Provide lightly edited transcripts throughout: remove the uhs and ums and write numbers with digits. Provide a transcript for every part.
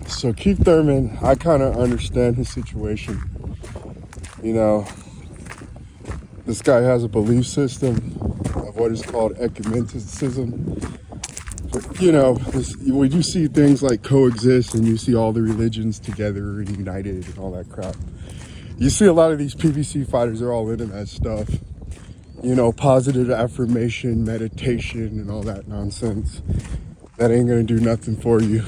So Keith Thurman, I kind of understand his situation. You know, this guy has a belief system of what is called ecumenicism. You know, when you see things like coexist and you see all the religions together and united and all that crap, you see a lot of these PVC fighters are all into that stuff. You know, positive affirmation, meditation, and all that nonsense. That ain't gonna do nothing for you.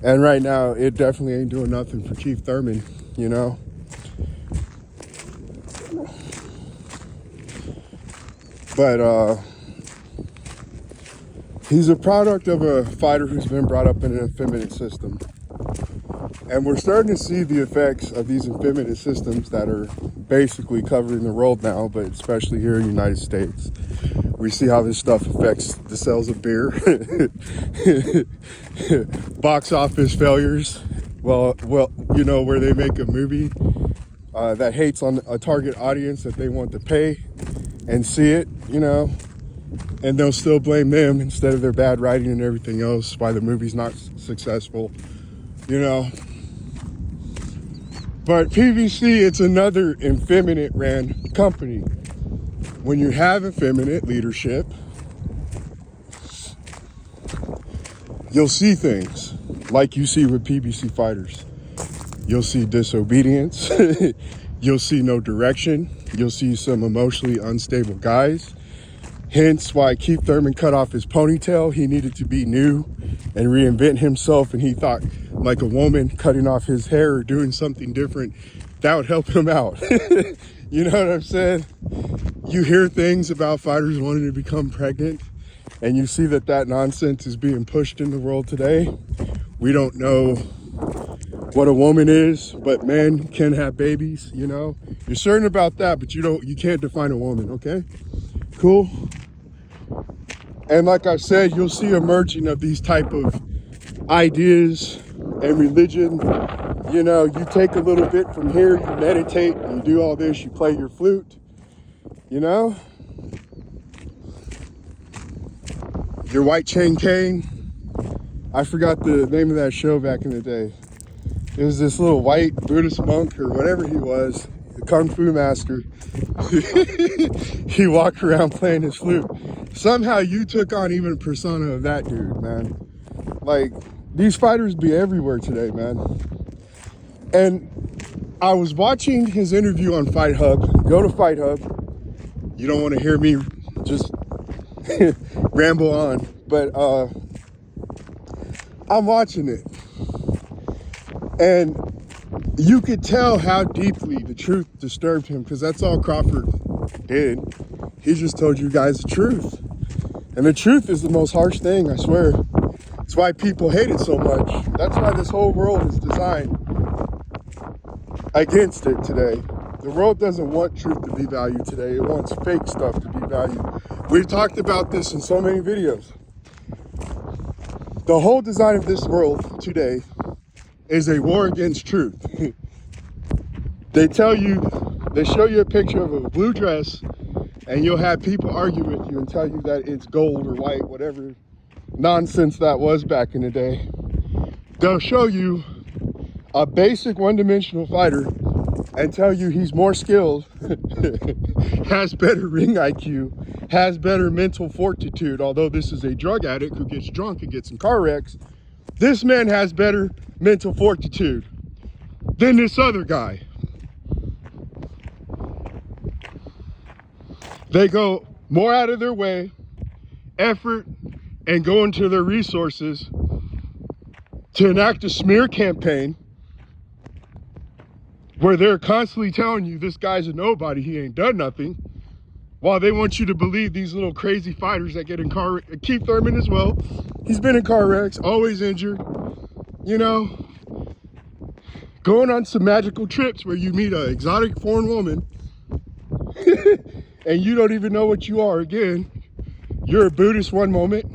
And right now, it definitely ain't doing nothing for Keith Thurman, you know? But he's a product of a fighter who's been brought up in an effeminate system. And we're starting to see the effects of these effeminate systems that are basically covering the world now, but especially here in the United States. We see how this stuff affects the sales of beer, box office failures. Well, you know, where they make a movie that hates on a target audience that they want to pay and see it, you know, and they'll still blame them instead of their bad writing and everything else why the movie's not successful, you know. But PVC, it's another effeminate ran company. When you have effeminate leadership, you'll see things like you see with PVC fighters. You'll see disobedience. You'll see no direction. You'll see some emotionally unstable guys. Hence why Keith Thurman cut off his ponytail. He needed to be new and reinvent himself. And he thought like a woman cutting off his hair or doing something different, that would help him out. You know what I'm saying? You hear things about fighters wanting to become pregnant, and you see that that nonsense is being pushed in the world today. We don't know what a woman is, but men can have babies, you know? You're certain about that, but you can't define a woman, okay? Cool? And like I said, you'll see a merging of these type of ideas and religion. You know, you take a little bit from here, you meditate, you do all this, you play your flute, you know? Your white chain cane. I forgot the name of that show back in the day. It was this little white Buddhist monk or whatever he was, the Kung Fu master. He walked around playing his flute. Somehow you took on even a persona of that dude, man. Like, these fighters be everywhere today, man. And I was watching his interview on Fight Hub. Go to Fight Hub. You don't want to hear me just ramble on, but I'm watching it. And you could tell how deeply the truth disturbed him, because that's all Crawford did. He just told you guys the truth. And the truth is the most harsh thing, I swear. That's why people hate it so much. That's why this whole world is designed against it today. The world doesn't want truth to be valued today. It wants fake stuff to be valued. We've talked about this in so many videos. The whole design of this world today is a war against truth. They show you a picture of a blue dress, and you'll have people argue with you and tell you that it's gold or white, whatever nonsense that was back in the day. They'll show you a basic one-dimensional fighter and tell you he's more skilled, has better ring IQ, has better mental fortitude. Although this is a drug addict who gets drunk and gets in car wrecks, this man has better mental fortitude than this other guy. They go more out of their way, effort, and go into their resources to enact a smear campaign where they're constantly telling you this guy's a nobody, he ain't done nothing, while they want you to believe these little crazy fighters that get in car wrecks. Keith Thurman as well, he's been in car wrecks, always injured, you know, going on some magical trips where you meet an exotic foreign woman and you don't even know what you are. Again, you're a Buddhist one moment.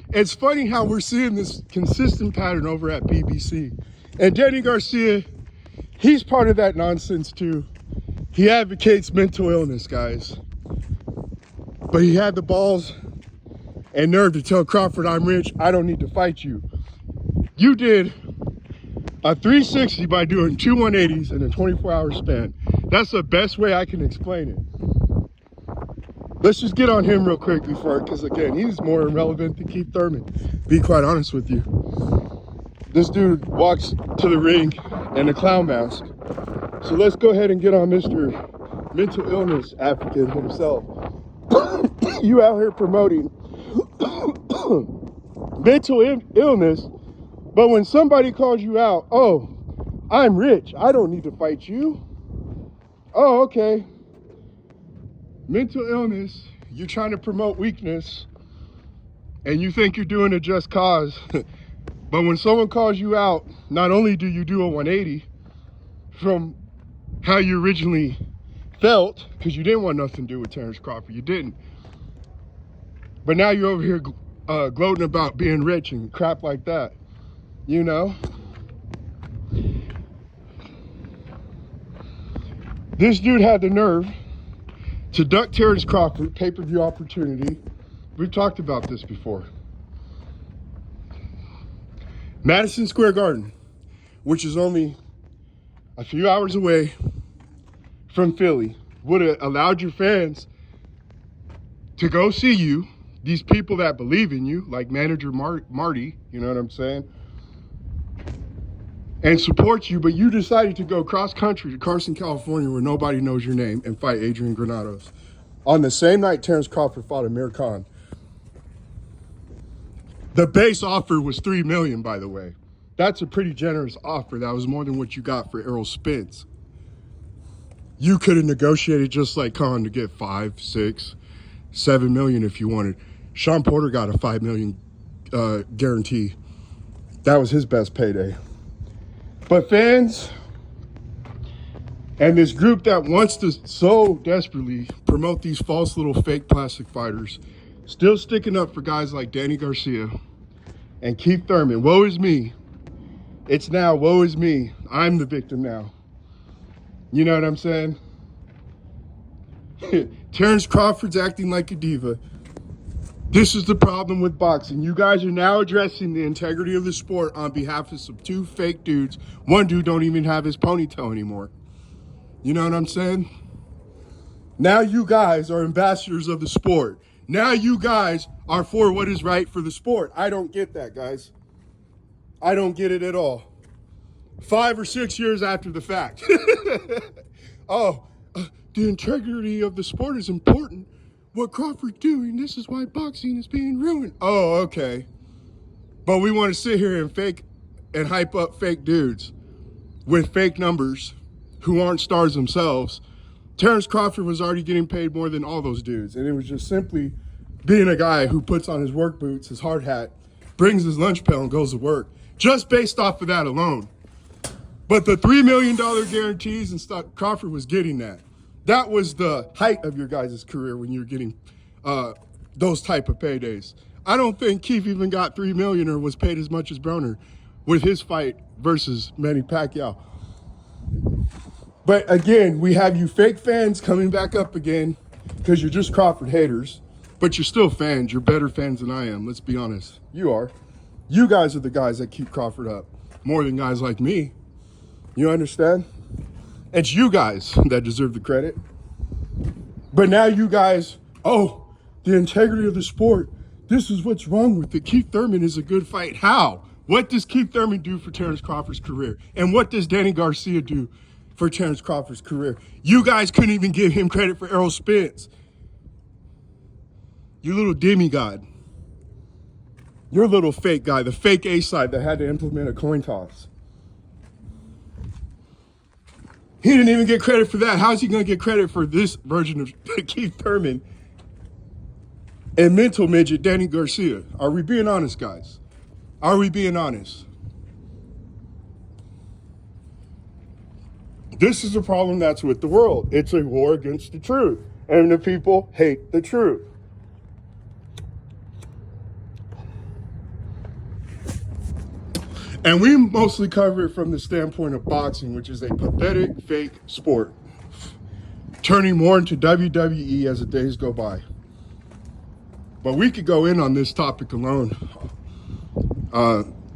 It's funny how we're seeing this consistent pattern over at BBC. And Danny Garcia, he's part of that nonsense too. He advocates mental illness, guys. But he had the balls and nerve to tell Crawford, I'm rich, I don't need to fight you. You did a 360 by doing 2 180s in a 24-hour span. That's the best way I can explain it. Let's just get on him real quick before, because again, he's more irrelevant than Keith Thurman. Be quite honest with you. This dude walks to the ring in a clown mask. So let's go ahead and get on Mr. Mental Illness Advocate himself. You out here promoting mental illness, but when somebody calls you out, oh, I'm rich, I don't need to fight you. Oh, okay. Mental illness, you're trying to promote weakness, and you think you're doing a just cause. But when someone calls you out, not only do you do a 180 from how you originally felt, because you didn't want nothing to do with Terence Crawford, you didn't. But now you're over here gloating about being rich and crap like that, you know? This dude had the nerve to duck Terence Crawford, pay-per-view opportunity. We've talked about this before. Madison Square Garden, which is only a few hours away from Philly, would have allowed your fans to go see you, these people that believe in you, like manager Marty, you know what I'm saying, and support you, but you decided to go cross-country to Carson, California, where nobody knows your name, and fight Adrian Granados. On the same night Terence Crawford fought Amir Khan. The base offer was $3 million, by the way. That's a pretty generous offer. That was more than what you got for Errol Spence. You could have negotiated just like Khan to get 5, 6, 7 million if you wanted. Sean Porter got a $5 million guarantee. That was his best payday. But fans and this group that wants to so desperately promote these false little fake plastic fighters, still sticking up for guys like Danny Garcia and Keith Thurman. Woe is me. It's now woe is me. I'm the victim now. You know what I'm saying? Terence Crawford's acting like a diva. This is the problem with boxing. You guys are now addressing the integrity of the sport on behalf of some 2 fake dudes. One dude don't even have his ponytail anymore. You know what I'm saying? Now you guys are ambassadors of the sport. Now you guys are for what is right for the sport. I don't get that, guys. I don't get it at all. 5 or 6 years after the fact. The integrity of the sport is important. What Crawford's doing, this is why boxing is being ruined. Oh, okay. But we want to sit here and fake and hype up fake dudes with fake numbers who aren't stars themselves. Terence Crawford was already getting paid more than all those dudes. And it was just simply being a guy who puts on his work boots, his hard hat, brings his lunch pail and goes to work. Just based off of that alone. But the $3 million guarantees and stuff, Crawford was getting that. That was the height of your guys' career when you were getting those type of paydays. I don't think Keith even got $3 million or was paid as much as Broner with his fight versus Manny Pacquiao. But again, we have you fake fans coming back up again because you're just Crawford haters, but you're still fans. You're better fans than I am. Let's be honest. You are. You guys are the guys that keep Crawford up more than guys like me. You understand? It's you guys that deserve the credit. But now you guys, oh, the integrity of the sport. This is what's wrong with it. Keith Thurman is a good fight. How? What does Keith Thurman do for Terence Crawford's career? And what does Danny Garcia do for Terence Crawford's career? You guys couldn't even give him credit for Errol Spence. You little demigod. You're a little fake guy, the fake A-side that had to implement a coin toss. He didn't even get credit for that. How's he going to get credit for this version of Keith Thurman and mental midget Danny Garcia? Are we being honest, guys? Are we being honest? This is a problem that's with the world. It's a war against the truth. And the people hate the truth. And we mostly cover it from the standpoint of boxing, which is a pathetic, fake sport, turning more into WWE as the days go by. But we could go in on this topic alone.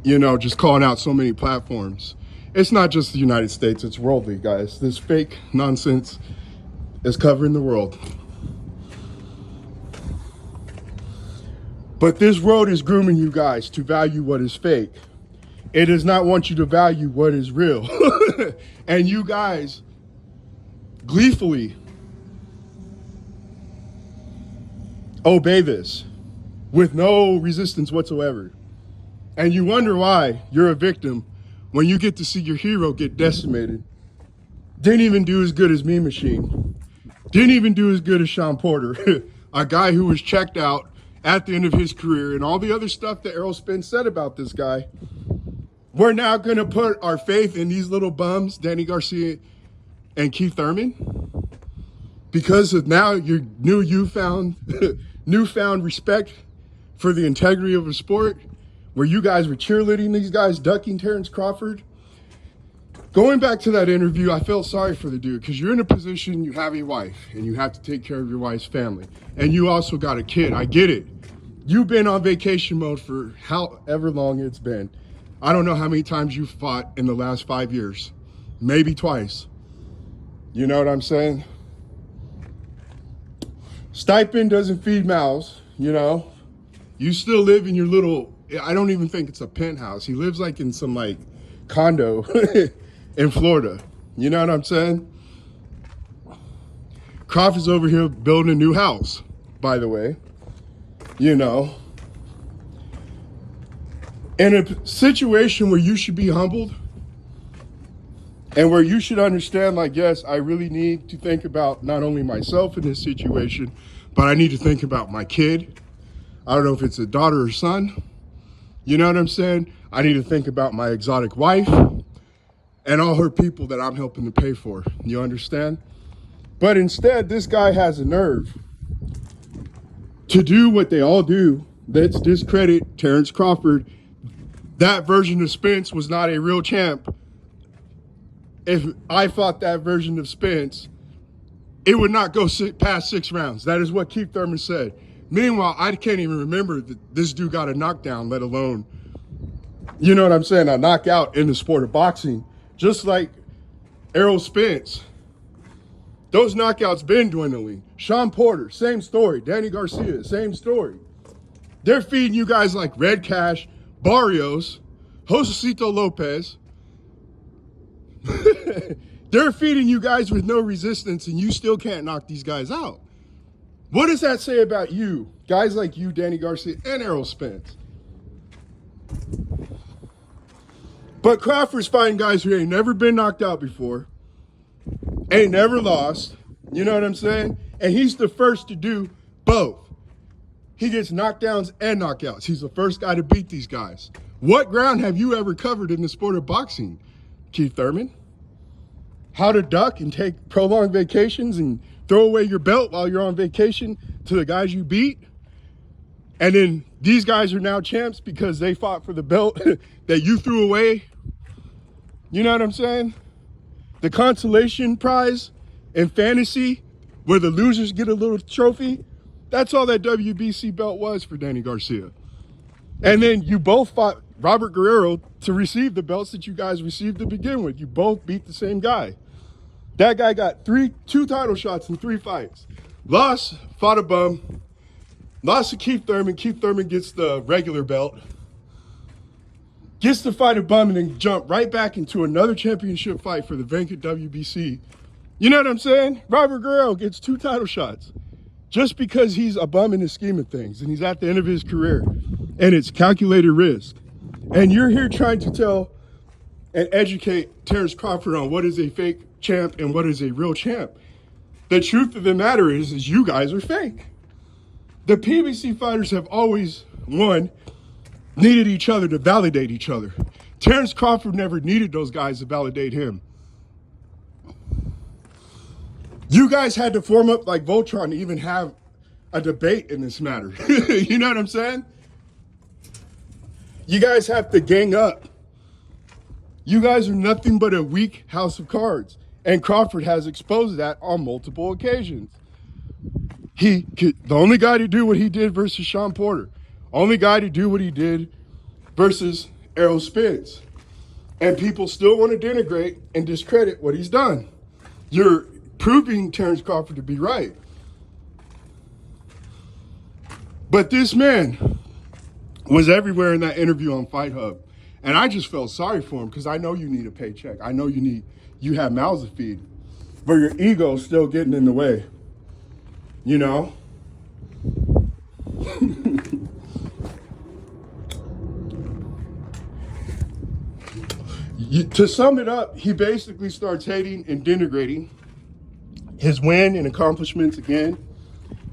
You know, just calling out so many platforms. It's not just the United States, it's worldly, guys. This fake nonsense is covering the world. But this world is grooming you guys to value what is fake. It does not want you to value what is real. And you guys gleefully obey this with no resistance whatsoever. And you wonder why you're a victim when you get to see your hero get decimated. Didn't even do as good as Mean Machine. Didn't even do as good as Sean Porter, a guy who was checked out at the end of his career, and all the other stuff that Errol Spence said about this guy. We're now going to put our faith in these little bums, Danny Garcia and Keith Thurman, because of now your newfound respect for the integrity of a sport, where you guys were cheerleading these guys, ducking Terence Crawford. Going back to that interview, I felt sorry for the dude, because you're in a position, you have a wife, and you have to take care of your wife's family. And you also got a kid. I get it. You've been on vacation mode for however long it's been. I don't know how many times you fought in the last 5 years. Maybe twice. You know what I'm saying? Stipend doesn't feed mouths, you know? You still live in your little, I don't even think it's a penthouse. He lives like in some like condo in Florida. You know what I'm saying? Crawford's over here building a new house, by the way. You know, in a situation where you should be humbled and where you should understand, like, yes, I really need to think about not only myself in this situation, but I need to think about my kid. I don't know if it's a daughter or son. You know what I'm saying? I need to think about my exotic wife and all her people that I'm helping to pay for. You understand? But instead, this guy has a nerve to do what they all do. Let's discredit Terence Crawford. That version of Spence was not a real champ. If I fought that version of Spence, it would not go past 6 rounds. That is what Keith Thurman said. Meanwhile, I can't even remember that this dude got a knockdown, let alone, you know what I'm saying, a knockout in the sport of boxing. Just like Errol Spence. Those knockouts been dwindling. Sean Porter, same story. Danny Garcia, same story. They're feeding you guys like Red Cash, Barrios, Josecito Lopez. They're feeding you guys with no resistance, and you still can't knock these guys out. What does that say about you? Guys like you, Danny Garcia, and Errol Spence. But Crawford's fighting guys who ain't never been knocked out before. Ain't never lost, you know what I'm saying? And he's the first to do both. He gets knockdowns and knockouts. He's the first guy to beat these guys. What ground have you ever covered in the sport of boxing, Keith Thurman? How to duck and take prolonged vacations and throw away your belt while you're on vacation to the guys you beat? And then these guys are now champs because they fought for the belt that you threw away? You know what I'm saying? The consolation prize in fantasy, where the losers get a little trophy, that's all that WBC belt was for Danny Garcia. And then you both fought Robert Guerrero to receive the belts that you guys received to begin with. You both beat the same guy. That guy got 2 title shots in 3 fights. Lost, fought a bum. Lost to Keith Thurman. Keith Thurman gets the regular belt. Gets to fight a bum and then jump right back into another championship fight for the vacant WBC. You know what I'm saying? Robert Guerrero gets 2 title shots just because he's a bum in the scheme of things and he's at the end of his career and it's calculated risk. And you're here trying to tell and educate Terence Crawford on what is a fake champ and what is a real champ. The truth of the matter is you guys are fake. The PBC fighters have always, one, needed each other to validate each other. Terence Crawford never needed those guys to validate him. You guys had to form up like Voltron to even have a debate in this matter. You know what I'm saying? You guys have to gang up. You guys are nothing but a weak house of cards. And Crawford has exposed that on multiple occasions. The only guy to do what he did versus Sean Porter. Only guy to do what he did versus Errol Spence. And people still want to denigrate and discredit what he's done. You're proving Terence Crawford to be right. But this man was everywhere in that interview on Fight Hub. And I just felt sorry for him because I know you need a paycheck. I know you have mouths to feed. But your ego's still getting in the way. You know? To sum it up, he basically starts hating and denigrating his win and accomplishments again.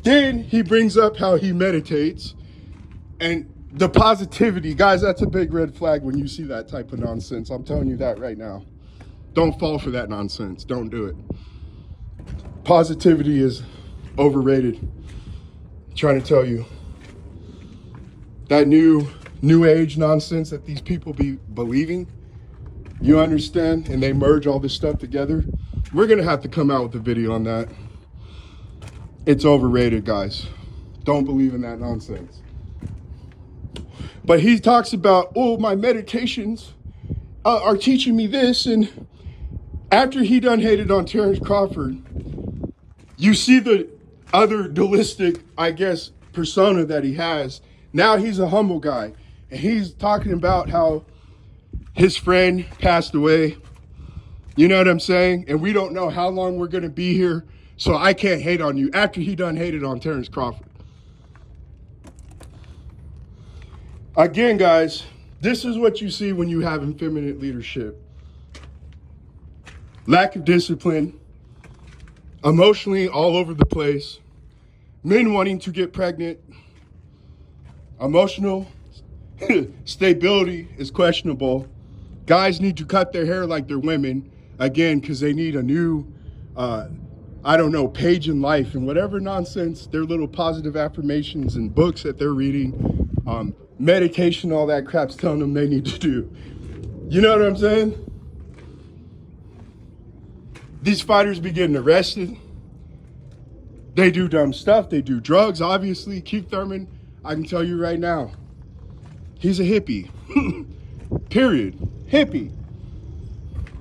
Then he brings up how he meditates and the positivity. Guys, that's a big red flag when you see that type of nonsense. I'm telling you that right now. Don't fall for that nonsense. Don't do it. Positivity is overrated. I'm trying to tell you. That new age nonsense that these people be believing, you understand? And they merge all this stuff together. We're going to have to come out with a video on that. It's overrated, guys. Don't believe in that nonsense. But he talks about, oh, my meditations are teaching me this. And after he done hated on Terence Crawford, you see the other dualistic, I guess, persona that he has. Now he's a humble guy. And he's talking about how his friend passed away. You know what I'm saying? And we don't know how long we're going to be here. So I can't hate on you after he done hated on Terence Crawford. Again, guys, this is what you see when you have effeminate leadership. Lack of discipline, emotionally all over the place, men wanting to get pregnant, emotional stability is questionable. Guys need to cut their hair like they're women, again, because they need a new, I don't know, page in life and whatever nonsense, their little positive affirmations and books that they're reading, meditation, all that crap's telling them they need to do. You know what I'm saying? These fighters be getting arrested. They do dumb stuff. They do drugs, obviously. Keith Thurman, I can tell you right now, he's a hippie. Period. Hippie.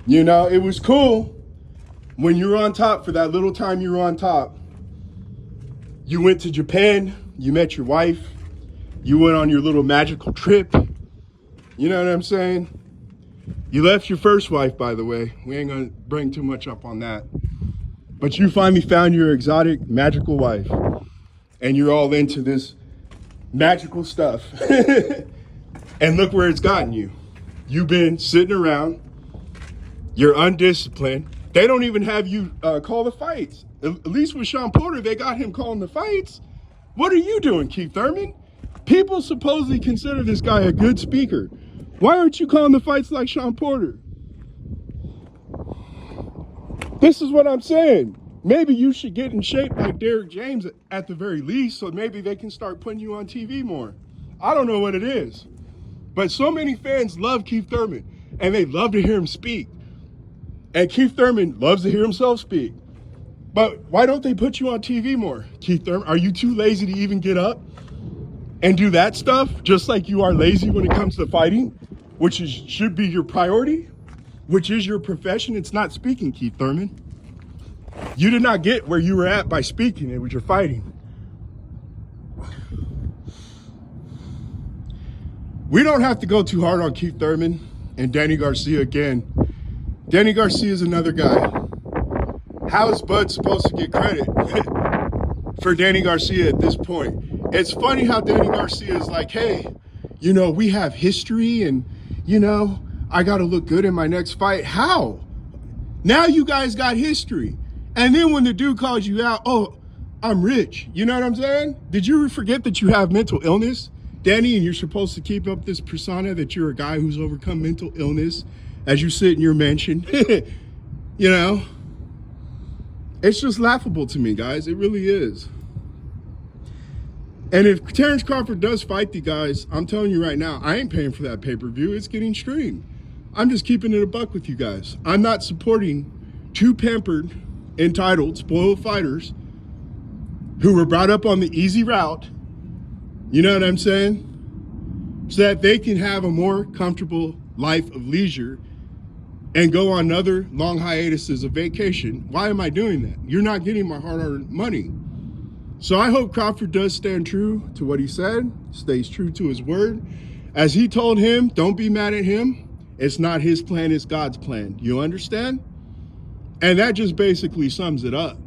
You know, it was cool when you were on top for that little time you were on top. You went to Japan, you met your wife, you went on your little magical trip. You know what I'm saying? You left your first wife, by the way. We ain't gonna bring too much up on that. But you finally found your exotic, magical wife. And you're all into this magical stuff. And look where it's gotten you. You've been sitting around. You're undisciplined. They don't even have you call the fights. At least with Sean Porter, they got him calling the fights. What are you doing, Keith Thurman? People supposedly consider this guy a good speaker. Why aren't you calling the fights like Sean Porter? This is what I'm saying. Maybe you should get in shape like Derrick James at the very least, so maybe they can start putting you on TV more. I don't know what it is. But so many fans love Keith Thurman, and they love to hear him speak. And Keith Thurman loves to hear himself speak. But why don't they put you on TV more, Keith Thurman? Are you too lazy to even get up and do that stuff, just like you are lazy when it comes to fighting, which should be your priority, which is your profession? It's not speaking, Keith Thurman. You did not get where you were at by speaking. It was your fighting. We don't have to go too hard on Keith Thurman and Danny Garcia again. Danny Garcia is another guy. How is Bud supposed to get credit for Danny Garcia at this point? It's funny how Danny Garcia is like, hey, you know, we have history and, you know, I got to look good in my next fight. How? Now you guys got history. And then when the dude calls you out, oh, I'm rich. You know what I'm saying? Did you forget that you have mental illness, Danny, and you're supposed to keep up this persona that you're a guy who's overcome mental illness as you sit in your mansion? You know? It's just laughable to me, guys. It really is. And if Terence Crawford does fight the guys, I'm telling you right now, I ain't paying for that pay-per-view. It's getting streamed. I'm just keeping it a buck with you guys. I'm not supporting two pampered, entitled, spoiled fighters who were brought up on the easy route, you know what I'm saying? So that they can have a more comfortable life of leisure and go on other long hiatuses of vacation. Why am I doing that? You're not getting my hard-earned money. So I hope Crawford does stand true to what he said, stays true to his word. As he told him, don't be mad at him. It's not his plan, it's God's plan. You understand? And that just basically sums it up.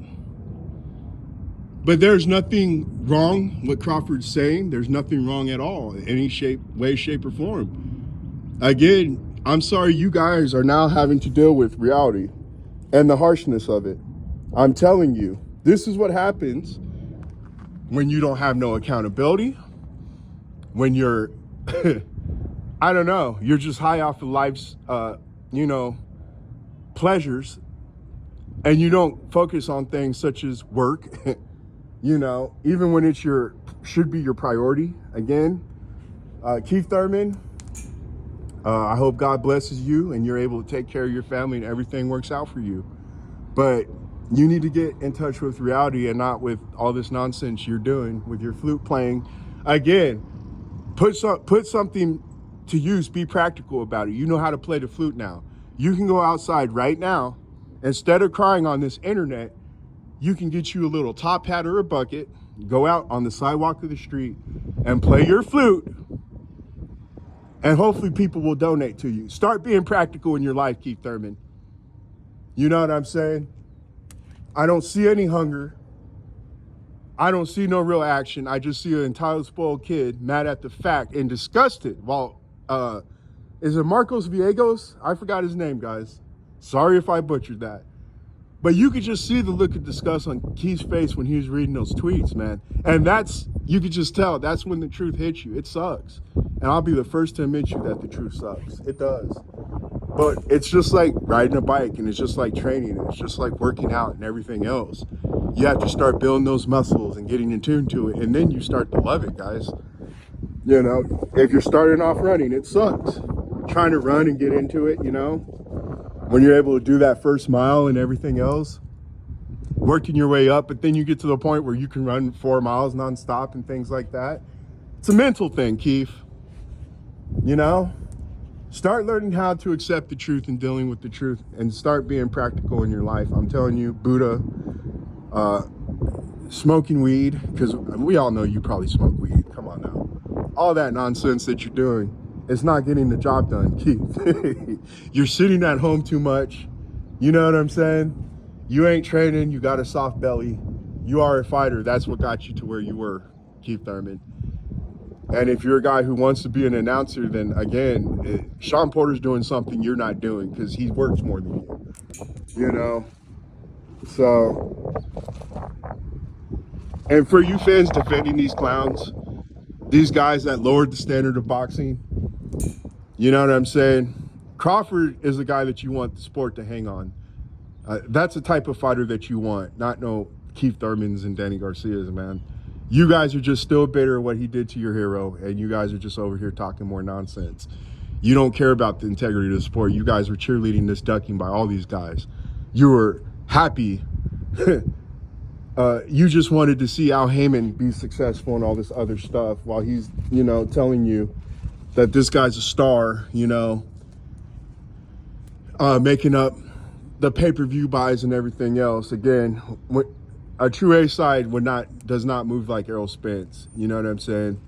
But there's nothing wrong with Crawford's saying. There's nothing wrong at all in any shape, way, shape, or form. Again, I'm sorry you guys are now having to deal with reality and the harshness of it. I'm telling you, this is what happens when you don't have no accountability, when you're, I don't know, you're just high off of life's, pleasures, and you don't focus on things such as work, even when it's should be your priority. Again, Keith Thurman, I hope God blesses you and you're able to take care of your family and everything works out for you. But you need to get in touch with reality and not with all this nonsense you're doing with your flute playing. Again, put something to use. Be practical about it. You know how to play the flute now. You can go outside right now. Instead of crying on this internet, you can get you a little top hat or a bucket, go out on the sidewalk of the street and play your flute. And hopefully people will donate to you. Start being practical in your life, Keith Thurman. You know what I'm saying? I don't see any hunger. I don't see no real action. I just see an entitled, spoiled kid mad at the fact and disgusted. While, is it Marcos Villegas? I forgot his name, guys. Sorry if I butchered that. But you could just see the look of disgust on Keith's face when he was reading those tweets, man. And you could just tell, that's when the truth hits you. It sucks. And I'll be the first to admit you that the truth sucks. It does. But it's just like riding a bike, and it's just like training, and it's just like working out and everything else. You have to start building those muscles and getting in tune to it, and then you start to love it, guys. If you're starting off running, it sucks. Trying to run and get into it, when you're able to do that first mile and everything else, working your way up, but then you get to the point where you can run 4 miles nonstop and things like that. It's a mental thing, Keith. Start learning how to accept the truth and dealing with the truth, and start being practical in your life. I'm telling you, Buddha, smoking weed, because we all know you probably smoke weed. Come on now. All that nonsense that you're doing, it's not getting the job done, Keith. You're sitting at home too much. You know what I'm saying? You ain't training. You got a soft belly. You are a fighter. That's what got you to where you were, Keith Thurman. And if you're a guy who wants to be an announcer, then again, Sean Porter's doing something you're not doing, because he works more than you, So, and for you fans defending these clowns, these guys that lowered the standard of boxing, you know what I'm saying? Crawford is the guy that you want the sport to hang on. That's the type of fighter that you want, not no Keith Thurmans and Danny Garcias, man. You guys are just still bitter at what he did to your hero, and you guys are just over here talking more nonsense. You don't care about the integrity of the sport. You guys were cheerleading this ducking by all these guys. You were happy. You just wanted to see Al Heyman be successful and all this other stuff, while he's, telling you that this guy's a star, making up the pay-per-view buys and everything else. Again, a true A side does not move like Errol Spence. You know what I'm saying?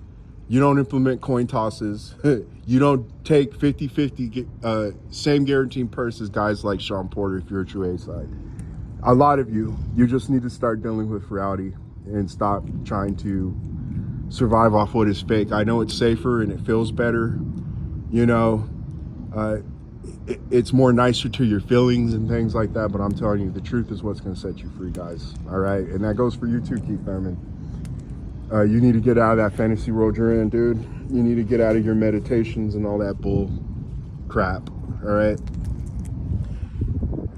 You don't implement coin tosses. You don't take 50-50 same guaranteed purses, guys like Sean Porter, if you're a true A side. A lot of you just need to start dealing with reality and stop trying to survive off what is fake. I know it's safer and it feels better. It's more nicer to your feelings and things like that, but I'm telling you, the truth is what's going to set you free, guys. All right? And that goes for you too, Keith Thurman. You need to get out of that fantasy world you're in, dude. You need to get out of your meditations and all that bull crap. All right?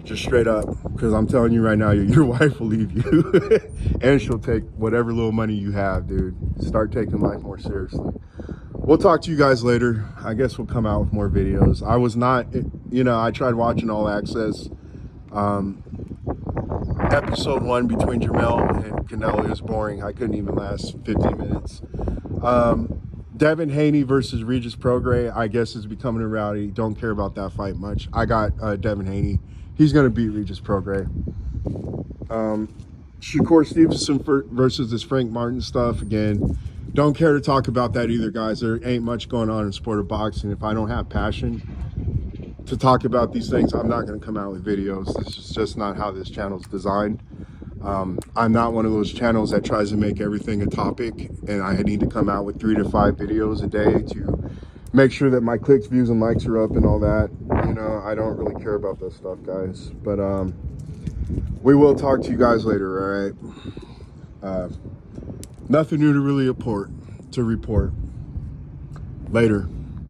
Just straight up, because I'm telling you right now, your wife will leave you and she'll take whatever little money you have, dude. Start taking life more seriously. We'll talk to you guys later. I guess we'll come out with more videos. I was not, I tried watching All Access. episode 1 between Jamel and Canelo is boring. I couldn't even last 15 minutes. Devin Haney versus Regis Prograis, I guess, is becoming a rowdy. Don't care about that fight much. I got Devin Haney. He's going to beat Regis Prograis. Shakur Stevenson versus this Frank Martin stuff. Again, don't care to talk about that either, guys. There ain't much going on in the sport of boxing. If I don't have passion to talk about these things, I'm not going to come out with videos. This is just not how this channel is designed. I'm not one of those channels that tries to make everything a topic, and I need to come out with 3 to 5 videos a day to make sure that my clicks, views, and likes are up and all that. You know, I don't really care about that stuff, guys. But we will talk to you guys later, all right? Nothing new to really report. Later.